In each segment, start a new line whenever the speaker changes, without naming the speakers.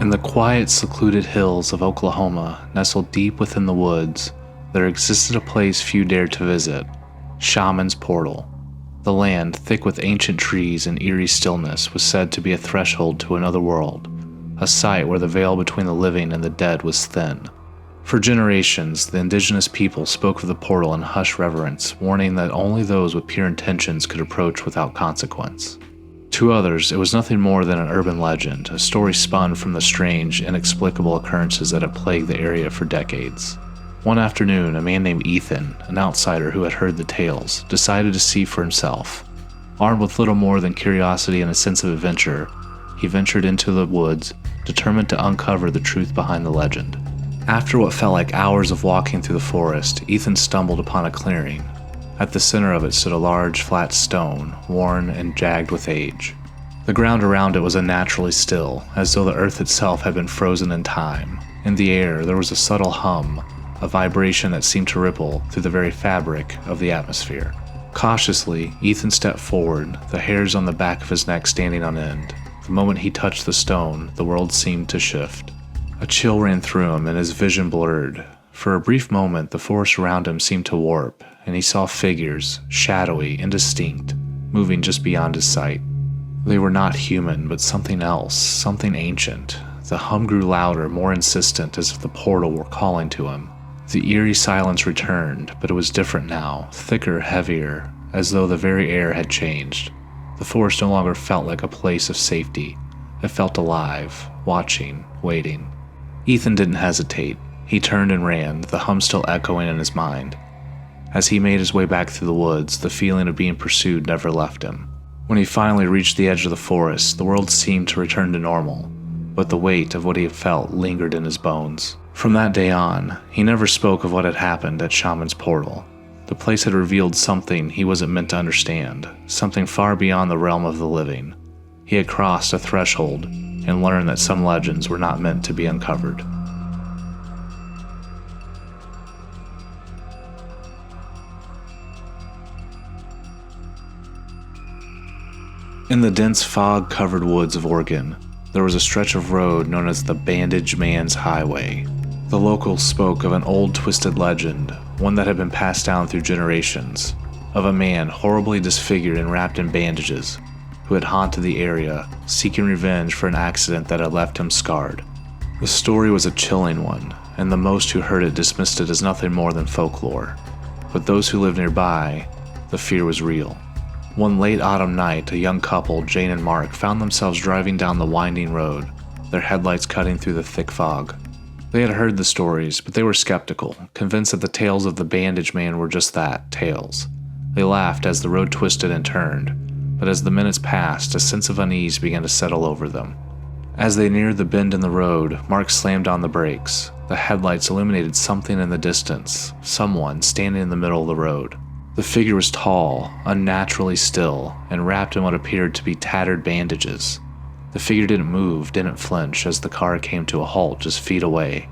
In the quiet, secluded hills of Oklahoma, nestled deep within the woods, there existed a place few dared to visit, Shaman's Portal. The land, thick with ancient trees and eerie stillness, was said to be a threshold to another world, a site where the veil between the living and the dead was thin. For generations, the indigenous people spoke of the portal in hushed reverence, warning that only those with pure intentions could approach without consequence. To others, it was nothing more than an urban legend, a story spun from the strange, inexplicable occurrences that had plagued the area for decades. One afternoon, a man named Ethan, an outsider who had heard the tales, decided to see for himself. Armed with little more than curiosity and a sense of adventure, he ventured into the woods, determined to uncover the truth behind the legend. After what felt like hours of walking through the forest, Ethan stumbled upon a clearing. At the center of it stood a large, flat stone, worn and jagged with age. The ground around it was unnaturally still, as though the earth itself had been frozen in time. In the air, there was a subtle hum, a vibration that seemed to ripple through the very fabric of the atmosphere. Cautiously, Ethan stepped forward, the hairs on the back of his neck standing on end. The moment he touched the stone, the world seemed to shift. A chill ran through him and his vision blurred. For a brief moment, the forest around him seemed to warp, and he saw figures, shadowy, indistinct, moving just beyond his sight. They were not human, but something else, something ancient. The hum grew louder, more insistent, as if the portal were calling to him. The eerie silence returned, but it was different now, thicker, heavier, as though the very air had changed. The forest no longer felt like a place of safety. It felt alive, watching, waiting. Ethan didn't hesitate. He turned and ran, the hum still echoing in his mind. As he made his way back through the woods, the feeling of being pursued never left him. When he finally reached the edge of the forest, the world seemed to return to normal, but the weight of what he had felt lingered in his bones. From that day on, he never spoke of what had happened at Shaman's Portal. The place had revealed something he wasn't meant to understand, something far beyond the realm of the living. He had crossed a threshold and learned that some legends were not meant to be uncovered. In the dense fog-covered woods of Oregon, there was a stretch of road known as the Bandage Man's Highway. The locals spoke of an old twisted legend, one that had been passed down through generations, of a man horribly disfigured and wrapped in bandages, who had haunted the area, seeking revenge for an accident that had left him scarred. The story was a chilling one, and the most who heard it dismissed it as nothing more than folklore. But those who lived nearby, the fear was real. One late autumn night, a young couple, Jane and Mark, found themselves driving down the winding road, their headlights cutting through the thick fog. They had heard the stories, but they were skeptical, convinced that the tales of the Bandage Man were just that, tales. They laughed as the road twisted and turned, but as the minutes passed, a sense of unease began to settle over them. As they neared the bend in the road, Mark slammed on the brakes. The headlights illuminated something in the distance, someone standing in the middle of the road. The figure was tall, unnaturally still, and wrapped in what appeared to be tattered bandages. The figure didn't move, didn't flinch as the car came to a halt just feet away.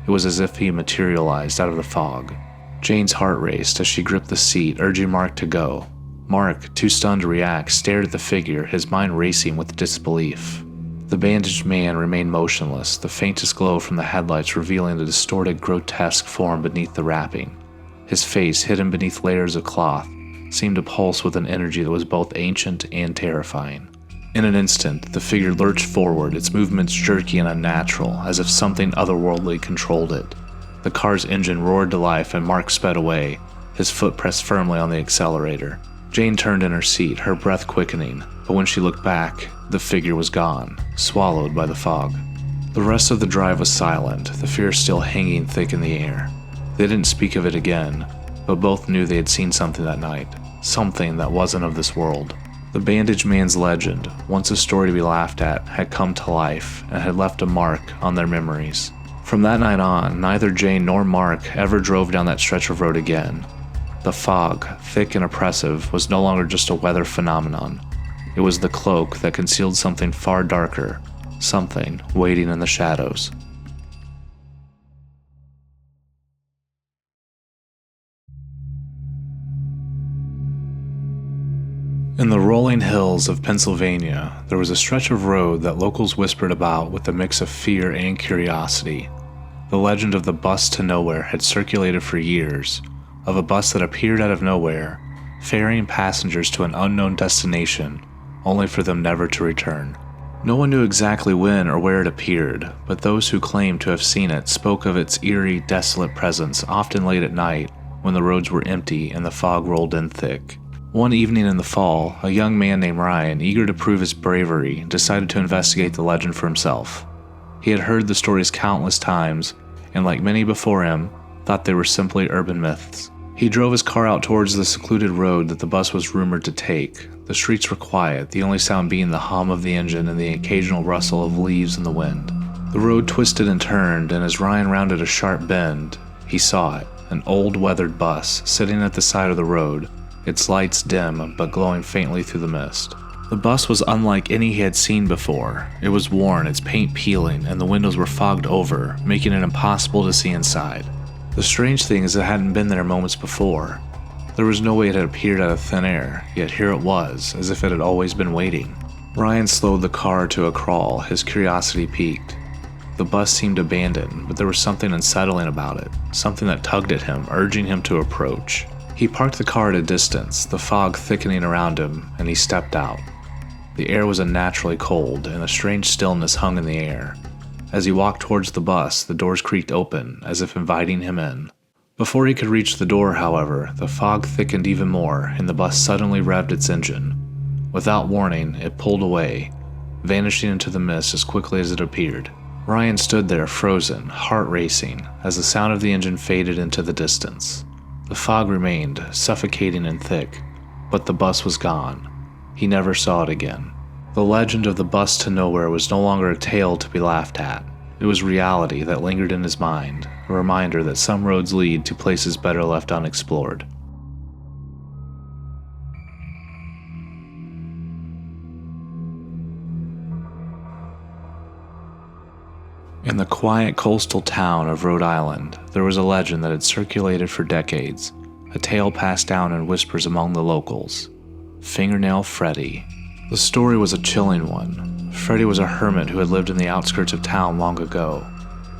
It was as if he materialized out of the fog. Jane's heart raced as she gripped the seat, urging Mark to go. Mark, too stunned to react, stared at the figure, his mind racing with disbelief. The bandaged man remained motionless, the faintest glow from the headlights revealing the distorted, grotesque form beneath the wrapping. His face, hidden beneath layers of cloth, seemed to pulse with an energy that was both ancient and terrifying. In an instant, the figure lurched forward, its movements jerky and unnatural, as if something otherworldly controlled it. The car's engine roared to life and Mark sped away, his foot pressed firmly on the accelerator. Jane turned in her seat, her breath quickening, but when she looked back, the figure was gone, swallowed by the fog. The rest of the drive was silent, the fear still hanging thick in the air. They didn't speak of it again, but both knew they had seen something that night, something that wasn't of this world. The Bandage Man's legend, once a story to be laughed at, had come to life and had left a mark on their memories. From that night on, neither Jane nor Mark ever drove down that stretch of road again. The fog, thick and oppressive, was no longer just a weather phenomenon. It was the cloak that concealed something far darker, something waiting in the shadows. In the rolling hills of Pennsylvania, there was a stretch of road that locals whispered about with a mix of fear and curiosity. The legend of the bus to nowhere had circulated for years, of a bus that appeared out of nowhere, ferrying passengers to an unknown destination, only for them never to return. No one knew exactly when or where it appeared, but those who claimed to have seen it spoke of its eerie, desolate presence often late at night when the roads were empty and the fog rolled in thick. One evening in the fall, a young man named Ryan, eager to prove his bravery, decided to investigate the legend for himself. He had heard the stories countless times, and like many before him, thought they were simply urban myths. He drove his car out towards the secluded road that the bus was rumored to take. The streets were quiet, the only sound being the hum of the engine and the occasional rustle of leaves in the wind. The road twisted and turned, and as Ryan rounded a sharp bend, he saw it, an old weathered bus sitting at the side of the road, its lights dim but glowing faintly through the mist. The bus was unlike any he had seen before. It was worn, its paint peeling, and the windows were fogged over, making it impossible to see inside. The strange thing is it hadn't been there moments before. There was no way it had appeared out of thin air, yet here it was, as if it had always been waiting. Ryan slowed the car to a crawl, his curiosity piqued. The bus seemed abandoned, but there was something unsettling about it, something that tugged at him, urging him to approach. He parked the car at a distance, the fog thickening around him, and he stepped out. The air was unnaturally cold, and a strange stillness hung in the air. As he walked towards the bus, the doors creaked open, as if inviting him in. Before he could reach the door, however, the fog thickened even more, and the bus suddenly revved its engine. Without warning, it pulled away, vanishing into the mist as quickly as it appeared. Ryan stood there, frozen, heart racing, as the sound of the engine faded into the distance. The fog remained, suffocating and thick, but the bus was gone. He never saw it again. The legend of the bus to nowhere was no longer a tale to be laughed at. It was reality that lingered in his mind, a reminder that some roads lead to places better left unexplored. In the quiet coastal town of Rhode Island, there was a legend that had circulated for decades, a tale passed down in whispers among the locals. Fingernail Freddie. The story was a chilling one. Freddie was a hermit who had lived in the outskirts of town long ago.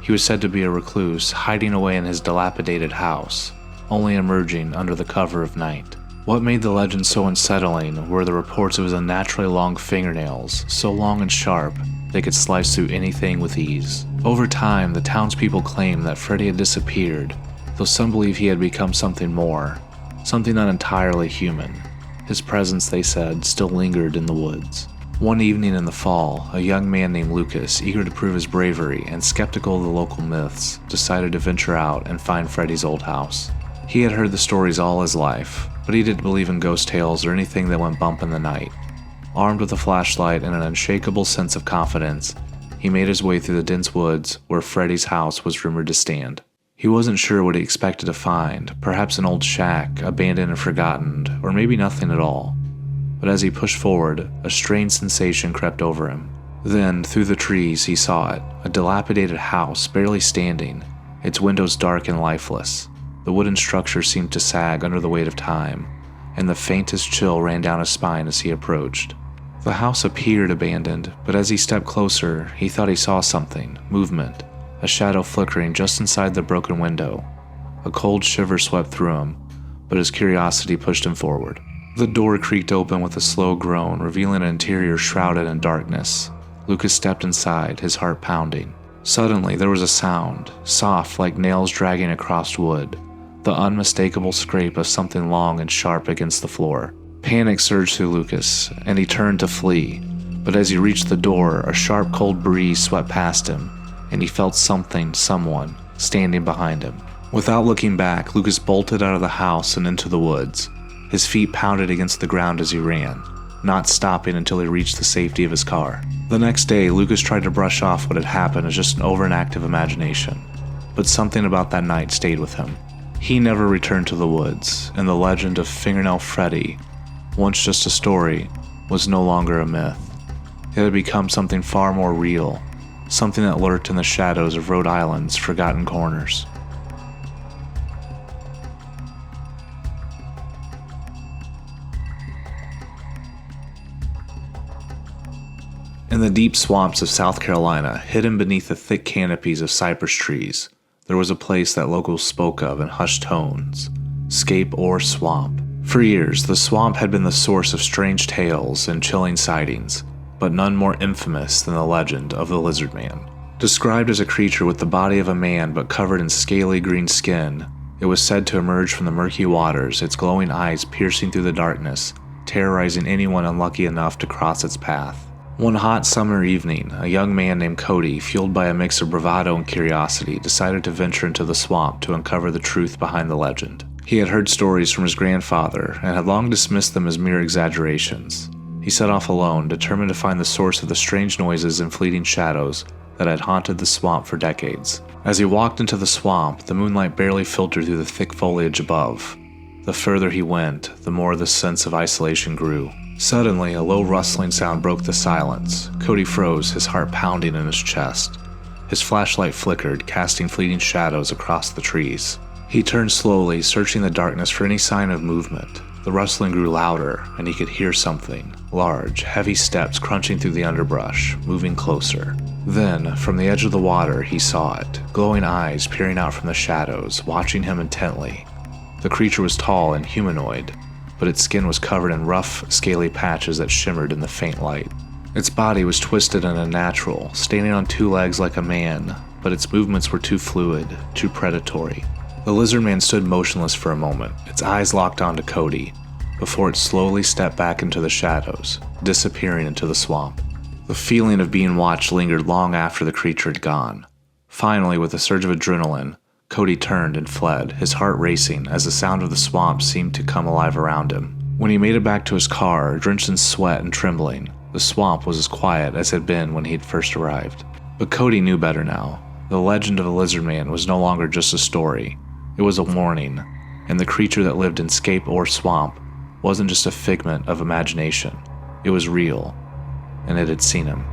He was said to be a recluse, hiding away in his dilapidated house, only emerging under the cover of night. What made the legend so unsettling were the reports of his unnaturally long fingernails, so long and sharp they could slice through anything with ease. Over time, the townspeople claimed that Freddie had disappeared, though some believe he had become something more, something not entirely human. His presence, they said, still lingered in the woods. One evening in the fall, a young man named Lucas, eager to prove his bravery and skeptical of the local myths, decided to venture out and find Freddie's old house. He had heard the stories all his life, but he didn't believe in ghost tales or anything that went bump in the night. Armed with a flashlight and an unshakable sense of confidence, he made his way through the dense woods where Freddie's house was rumored to stand. He wasn't sure what he expected to find, perhaps an old shack, abandoned and forgotten, or maybe nothing at all. But as he pushed forward, a strange sensation crept over him. Then, through the trees, he saw it, a dilapidated house barely standing, its windows dark and lifeless. The wooden structure seemed to sag under the weight of time, and the faintest chill ran down his spine as he approached. The house appeared abandoned, but as he stepped closer, he thought he saw something, movement, a shadow flickering just inside the broken window. A cold shiver swept through him, but his curiosity pushed him forward. The door creaked open with a slow groan, revealing an interior shrouded in darkness. Lucas stepped inside, his heart pounding. Suddenly, there was a sound, soft like nails dragging across wood, the unmistakable scrape of something long and sharp against the floor. Panic surged through Lucas, and he turned to flee, but as he reached the door, a sharp cold breeze swept past him, and he felt someone, standing behind him. Without looking back, Lucas bolted out of the house and into the woods. His feet pounded against the ground as he ran, not stopping until he reached the safety of his car. The next day, Lucas tried to brush off what had happened as just an overactive imagination, but something about that night stayed with him. He never returned to the woods, and the legend of Fingernail Freddie, once just a story, was no longer a myth. It had become something far more real, something that lurked in the shadows of Rhode Island's forgotten corners. In the deep swamps of South Carolina, hidden beneath the thick canopies of cypress trees, there was a place that locals spoke of in hushed tones, Scape or Swamp. For years, the swamp had been the source of strange tales and chilling sightings, but none more infamous than the legend of the Lizard Man. Described as a creature with the body of a man but covered in scaly green skin, it was said to emerge from the murky waters, its glowing eyes piercing through the darkness, terrorizing anyone unlucky enough to cross its path. One hot summer evening, a young man named Cody, fueled by a mix of bravado and curiosity, decided to venture into the swamp to uncover the truth behind the legend. He had heard stories from his grandfather and had long dismissed them as mere exaggerations. He set off alone, determined to find the source of the strange noises and fleeting shadows that had haunted the swamp for decades. As he walked into the swamp, the moonlight barely filtered through the thick foliage above. The further he went, the more the sense of isolation grew. Suddenly, a low rustling sound broke the silence. Cody froze, his heart pounding in his chest. His flashlight flickered, casting fleeting shadows across the trees. He turned slowly, searching the darkness for any sign of movement. The rustling grew louder, and he could hear something. Large, heavy steps crunching through the underbrush, moving closer. Then, from the edge of the water, he saw it, glowing eyes peering out from the shadows, watching him intently. The creature was tall and humanoid, but its skin was covered in rough, scaly patches that shimmered in the faint light. Its body was twisted and unnatural, standing on two legs like a man, but its movements were too fluid, too predatory. The Lizard Man stood motionless for a moment, its eyes locked onto Cody, before it slowly stepped back into the shadows, disappearing into the swamp. The feeling of being watched lingered long after the creature had gone. Finally, with a surge of adrenaline, Cody turned and fled, his heart racing as the sound of the swamp seemed to come alive around him. When he made it back to his car, drenched in sweat and trembling, the swamp was as quiet as it had been when he had first arrived. But Cody knew better now. The legend of the Lizard Man was no longer just a story. It was a warning, and the creature that lived in Scape or Swamp wasn't just a figment of imagination. It was real, and it had seen him.